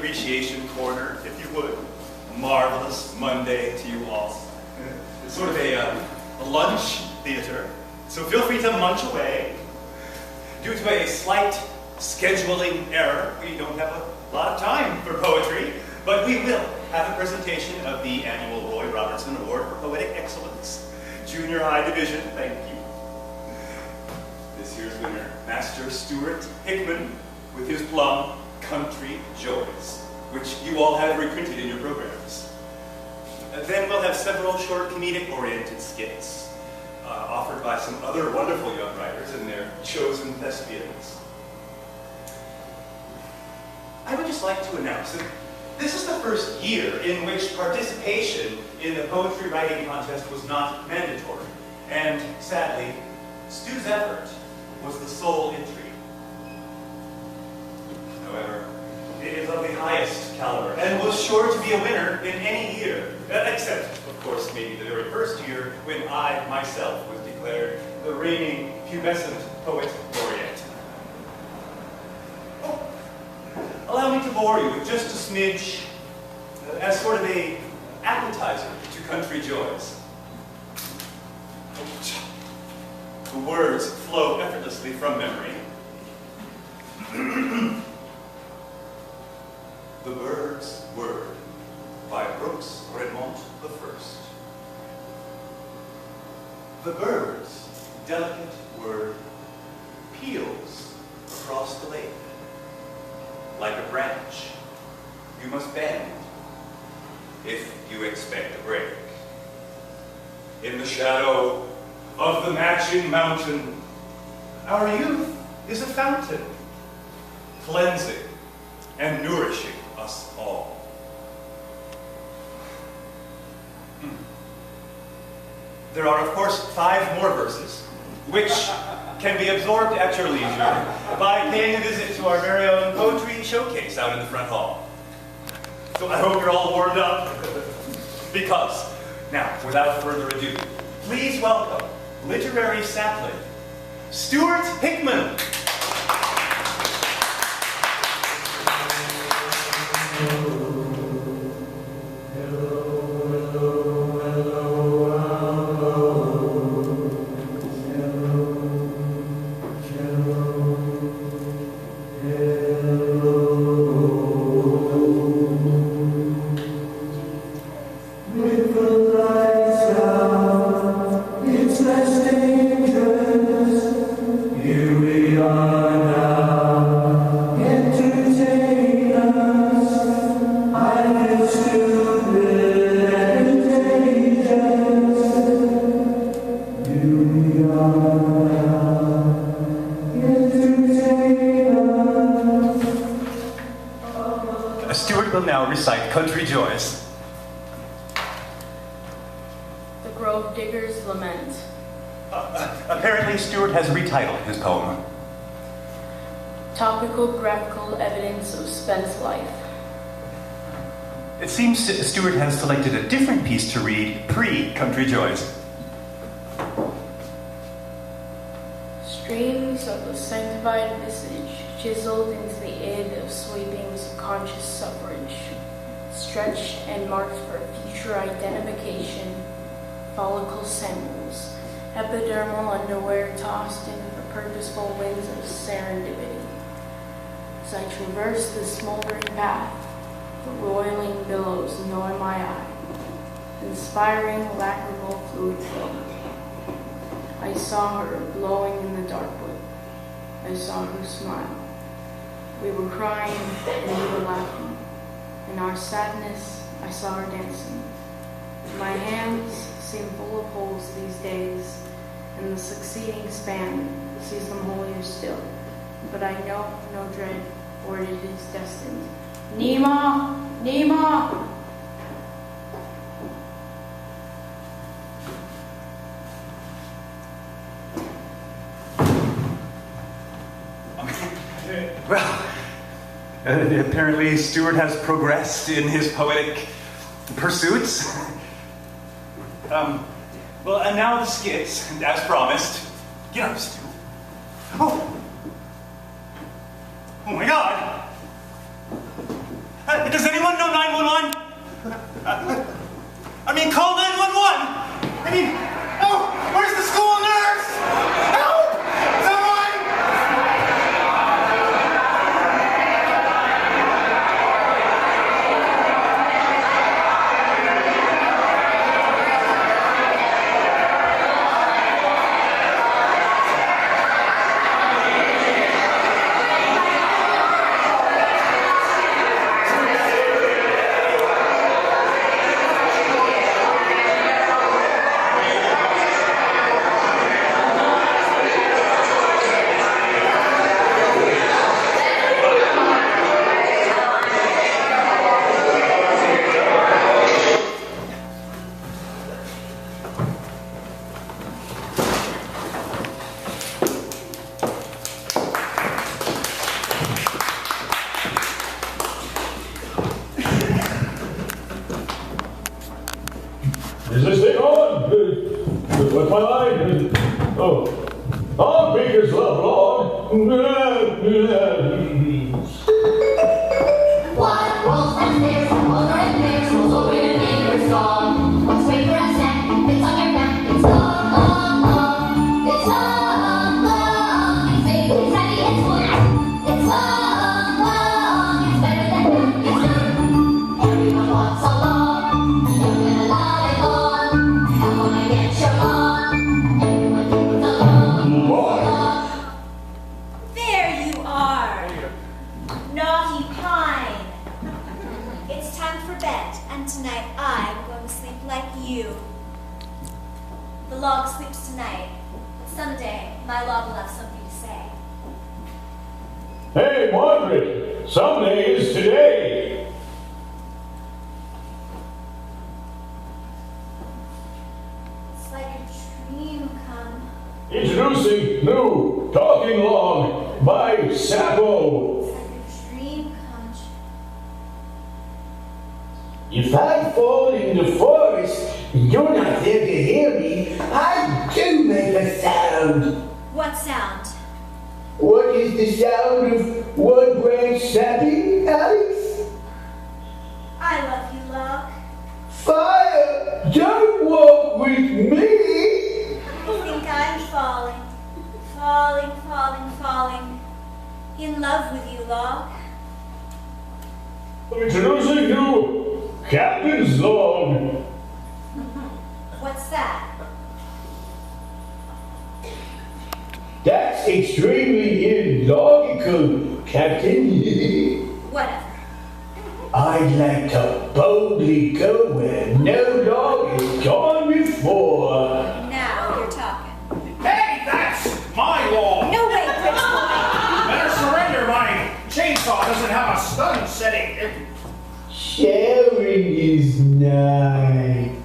Appreciation Corner, if you would. A marvelous Monday to you all. It's sort of a lunch theater, so feel free to munch away. Due to a slight scheduling error, we don't have a lot of time for poetry, but we will have a presentation of the annual Roy Robertson Award for Poetic Excellence. Junior High Division, thank you. This year's winner, Master Stuart Hickman, with his plum, Country Joys, which you all have reprinted in your programs. Then we'll have several short comedic-oriented skits offered by some other wonderful young writers and their chosen thespians. I would just like to announce that this is the first year in which participation in the poetry writing contest was not mandatory, and sadly, Stu's effort was the sole entry. However, it is of the highest caliber and was sure to be a winner in any year, except, of course, maybe the very first year when I, myself, was declared the reigning pubescent poet laureate. Oh, allow me to bore you with just a smidge as sort of a appetizer to Country Joys. The words flow effortlessly from memory. The Bird's Word by Brooks Redmond I. The bird's delicate word peels across the lake. Like a branch, you must bend if you expect a break. In the shadow of the matching mountain, our youth is a fountain, cleansing and nourishing us all. There are, of course, 5 more verses, which can be absorbed at your leisure by paying a visit to our very own poetry showcase out in the front hall. So I hope you're all warmed up, because, now, without further ado, please welcome literary sapling, Stuart Hickman. Stuart will now recite Country Joys. The Grove Digger's Lament. Apparently, Stuart has retitled his poem. Topical graphical evidence of spent life. It seems Stuart has selected a different piece to read pre-Country Joys. Streams of the sanctified visage chiseled into the id of sweeping subconscious suffrage, stretched and marked for future identification, follicle samples, epidermal underwear tossed in the purposeful winds of serendipity. As I traverse the smoldering path, the roiling billows gnaw my eye, inspiring lacrimal fluid flow. I saw her blowing in the dark wood. I saw her smile. We were crying and we were laughing. In our sadness, I saw her dancing. My hands seem full of holes these days, and the succeeding span sees them holier still. But I know no dread, for it is destined. Nima! Nima! Well, apparently Stuart has progressed in his poetic pursuits. Well, and now the skits, as promised. Get up, Stu. Oh my God! Does anyone know 911? I mean, call 911. I mean, oh, where's the school nurse? Help! Someone! Is this thing on? What's my line? Oh. On Baker's Love Lawn. What rolls downstairs, over and bears, rolls over your neighbor's lawn. What's wait for a snack? It's on your back. It's long, long, long. It's long, long. It's big, it's heavy, it's full. It's long, long. It's better than that. It's good. Everyone walks along. You're gonna love it all. Come on and get your lawn. Everyone moves along. There you are, naughty Pine. It's time for bed, and tonight I'm going to sleep like you. The log sleeps tonight, but someday my log will have something to say. Hey, Margaret. Someday is today. It's like a dream come. Introducing new Talking Log by Sappho. It's like a dream come. If I fall in the forest and you're not there to hear me, I do make a sound. What sound? What is the sound of one branch snapping, Alex? I love you, log. Fire, don't walk with me. I think I'm falling, falling, falling, falling. In love with you, log. Introducing new Captain's Log. What's that? That's extremely illogical, Captain. Whatever. I'd like to boldly go where no dog has gone before. Now you're talking. Hey, that's my lawn. No way, Principal. Better surrender. My chainsaw doesn't have a stun setting. Sharing is nice.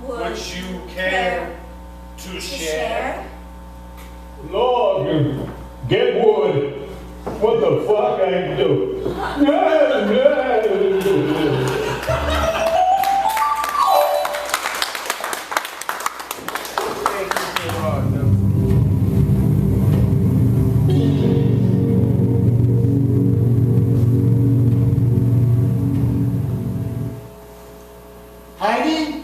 Would you care to share? Log, get wood. What the fuck I do? Heidi,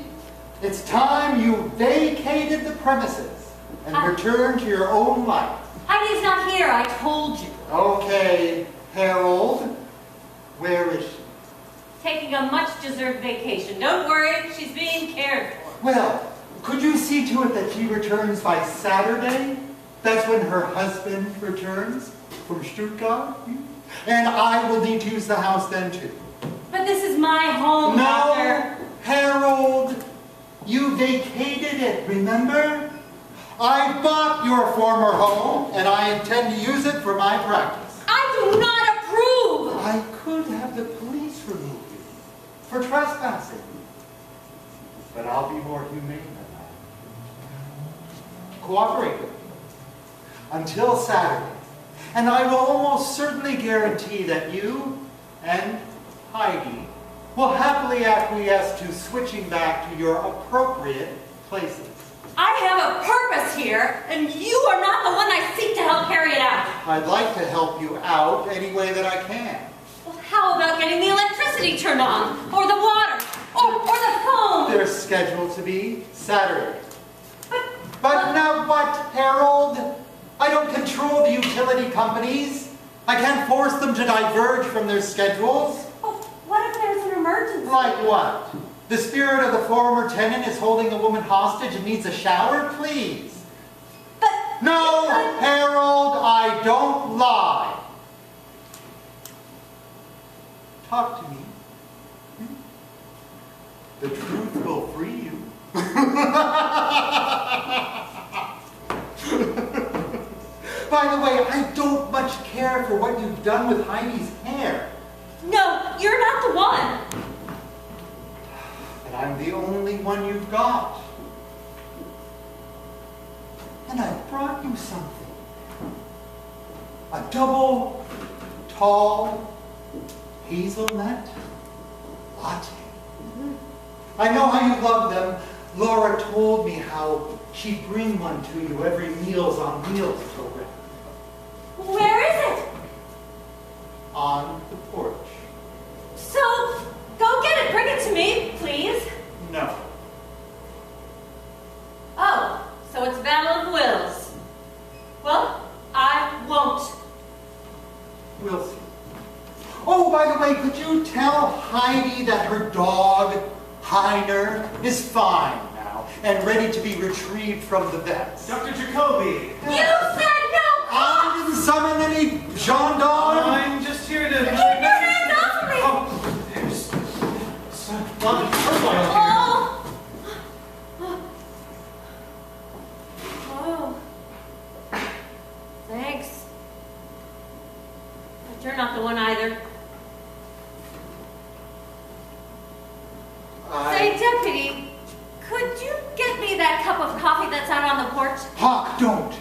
it's time you vacated the premises and returned to your own life. Heidi's not here, I told you. Okay, Harold, where is she? Taking a much-deserved vacation. Don't worry, she's being cared for. Well, could you see to it that she returns by Saturday? That's when her husband returns from Stuttgart. And I will need to use the house then too. But this is my home, No, Doctor. Harold, you vacated it, remember? I bought your former home, and I intend to use it for my practice. I do not approve! I could have the police remove you for trespassing, but I'll be more humane than that. Cooperate with me until Saturday, and I will almost certainly guarantee that you and Heidi will happily acquiesce to switching back to your appropriate places. I have a purpose here, and you are not the one I seek to help carry it out. I'd like to help you out any way that I can. Well, how about getting the electricity electricity turned on, or the water, or the phone. They're scheduled to be Saturday. But But now what, Harold? I don't control the utility companies. I can't force them to diverge from their schedules. oh, what if there's an emergency? Like what? The spirit of the former tenant is holding a woman hostage and needs a shower? Please. But No, Harold, I don't lie. Talk to me. The truth will free you. By the way, I don't much care for what you've done with Heidi's hair. no, you're not the one. But I'm the only one you've got. And I brought you something. A double, tall, hazelnut latte. I know how you love them. Laura told me how she'd bring one to you every Meals on Wheels program. Where is it? On the porch. So, go get it. Bring it to me, please. No. Oh, so it's a battle of wills. Well, I won't. We'll see. Oh, by the way, could you tell Heidi that her dog, Heiner, is fine now and ready to be retrieved from the vets? Dr. Jacoby. You said no! I didn't summon any gendarmes. I'm just here to... Keep your hands off me! Oh, there's a lot of turmoil here. Oh! Oh. Thanks. But you're not the one either. Say, Deputy, could you get me that cup of coffee that's out on the porch? Hawk, don't.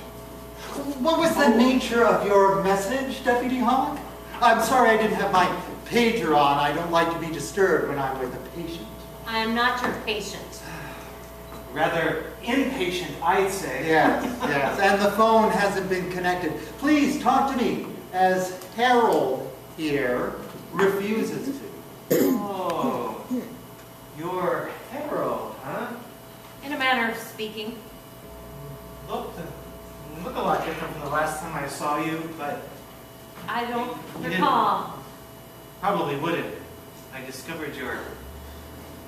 What was the nature of your message, Deputy Hawk? I'm sorry I didn't have my pager on. I don't like to be disturbed when I'm with a patient. I am not your patient. Rather impatient, I'd say. Yes, yes. And the phone hasn't been connected. Please talk to me, as Harold here refuses to. Oh, you're Harold, huh? In a manner of speaking. Look a lot different from the last time I saw you, but I don't You didn't. recall. probably wouldn't. I discovered your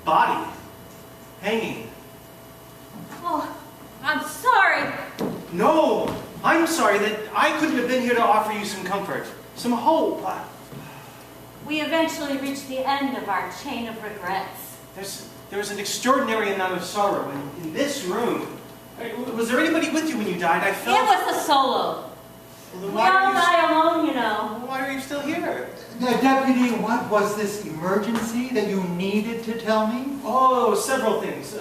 body hanging. Oh, I'm sorry. No, I'm sorry that I couldn't have been here to offer you some comfort, some hope. We eventually reached the end of our chain of regrets. There was an extraordinary amount of sorrow in this room. Was there anybody with you when you died? I felt... It was a solo. Well, then We why all are you die alone, you know. Why are you still here? Deputy, what was this emergency that you needed to tell me? Oh, several things.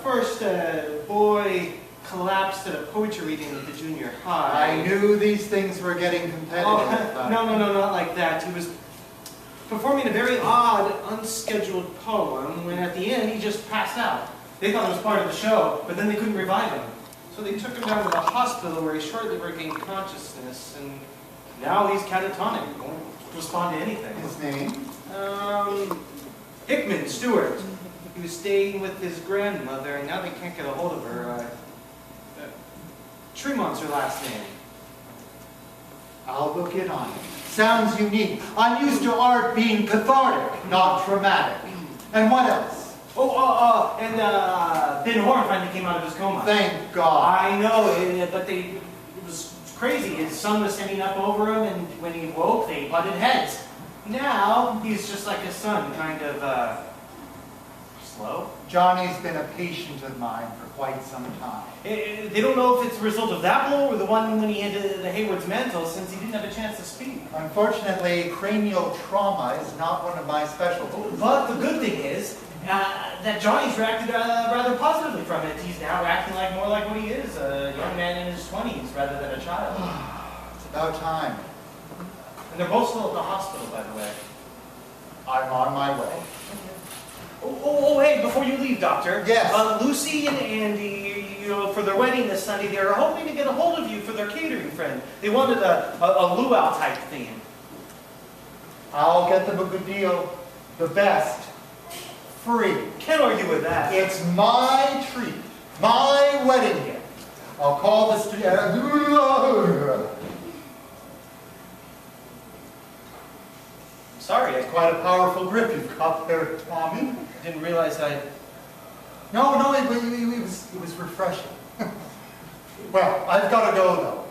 First, a boy collapsed at a poetry reading at the junior high. I knew these things were getting competitive. Oh, no, not like that. He was performing a very odd, unscheduled poem when at the end he just passed out. They thought it was part of the show, but then they couldn't revive him. So they took him down to the hospital where he shortly regained consciousness, and now he's catatonic, won't respond to anything. His name? Hickman Stewart. He was staying with his grandmother, and now they can't get a hold of her. Tremont's her last name. I'll look in on it. Sounds unique. I'm used to art being cathartic, not traumatic. And what else? And Ben Horn finally came out of his coma. Thank God. I know, but it was crazy. His son was standing up over him, and when he woke, they butted heads. Now, he's just like his son, kind of, slow. Johnny's been a patient of mine for quite some time. They don't know if it's a result of that blow or the one when he had the Hayward's mantle, since he didn't have a chance to speak. Unfortunately, cranial trauma is not one of my specialties. But the good thing is that Johnny's reacted rather positively from it. He's now acting more like what he is, a young man in his 20s rather than a child. It's about time. And they're both still at the hospital, by the way. I'm on my way. Hey, before you leave, Doctor. Yes. Lucy and Andy, for their wedding this Sunday, they're hoping to get a hold of you for their catering friend. They wanted a luau type theme. I'll get them a good deal. the best, free. Can't argue with that. It's my treat, my wedding gift. I'll call this Sorry, It's quite a powerful grip you've got there, Tommy. I didn't realize No, it was refreshing. Well, I've got to go though.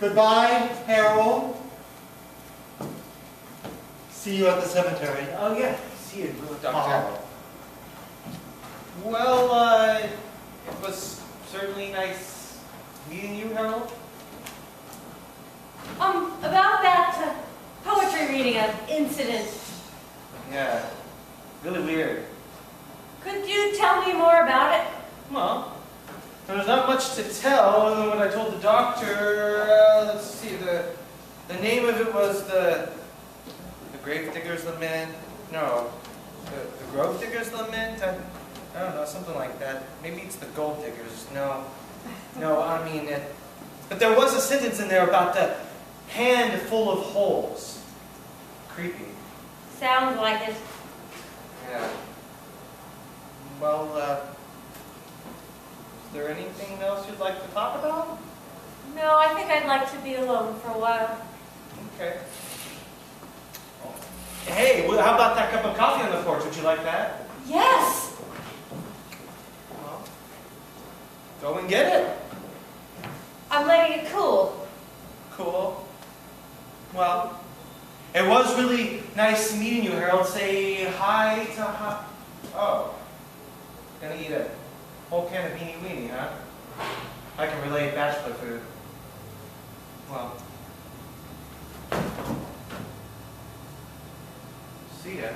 Goodbye, Harold. See you at the cemetery. Oh yeah, see you, Doctor. Tomorrow. Well, it was certainly nice meeting you, Harold. About that poetry reading incident, Yeah, really weird. could you tell me more about it? Well, there's not much to tell other than what I told the doctor. Let's see, the name of it was the Gravedigger's Lament. No, the Grove Digger's Lament. I don't know, something like that. Maybe it's the Gold Diggers. No, I mean it. But there was a sentence in there about the hand full of holes. Creepy. Sounds like it. Yeah. Well, is there anything else you'd like to talk about? No, I think I'd like to be alone for a while. Okay. Hey, well, how about that cup of coffee on the porch? Would you like that? Yes! Well, go and get it. I'm letting it cool. Cool. Well, it was really nice meeting you, Harold. Say hi to Oh. Gonna eat a whole can of beanie weenie, huh? I can relate bachelor food. Well. See ya.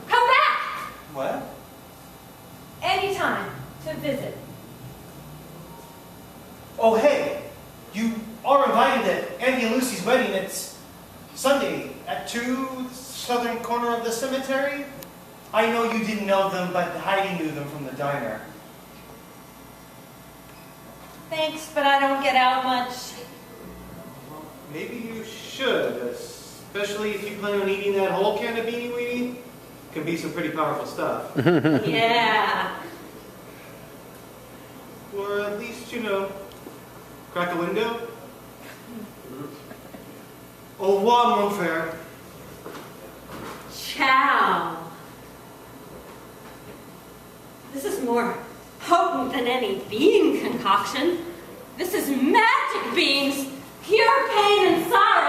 Come back! What? Anytime to visit. Oh, hey! You are invited to Andy and Lucy's wedding. It's Sunday at 2, southern corner of the cemetery. I know you didn't know them, but Heidi knew them from the diner. Thanks, but I don't get out much. Maybe you should, especially if you plan on eating that whole can of beanie weenie. Can be some pretty powerful stuff. Yeah. Or at least, crack a window. Au revoir, mon frère. Ciao. This is more potent than any bean concoction. This is magic beans, pure pain and sorrow.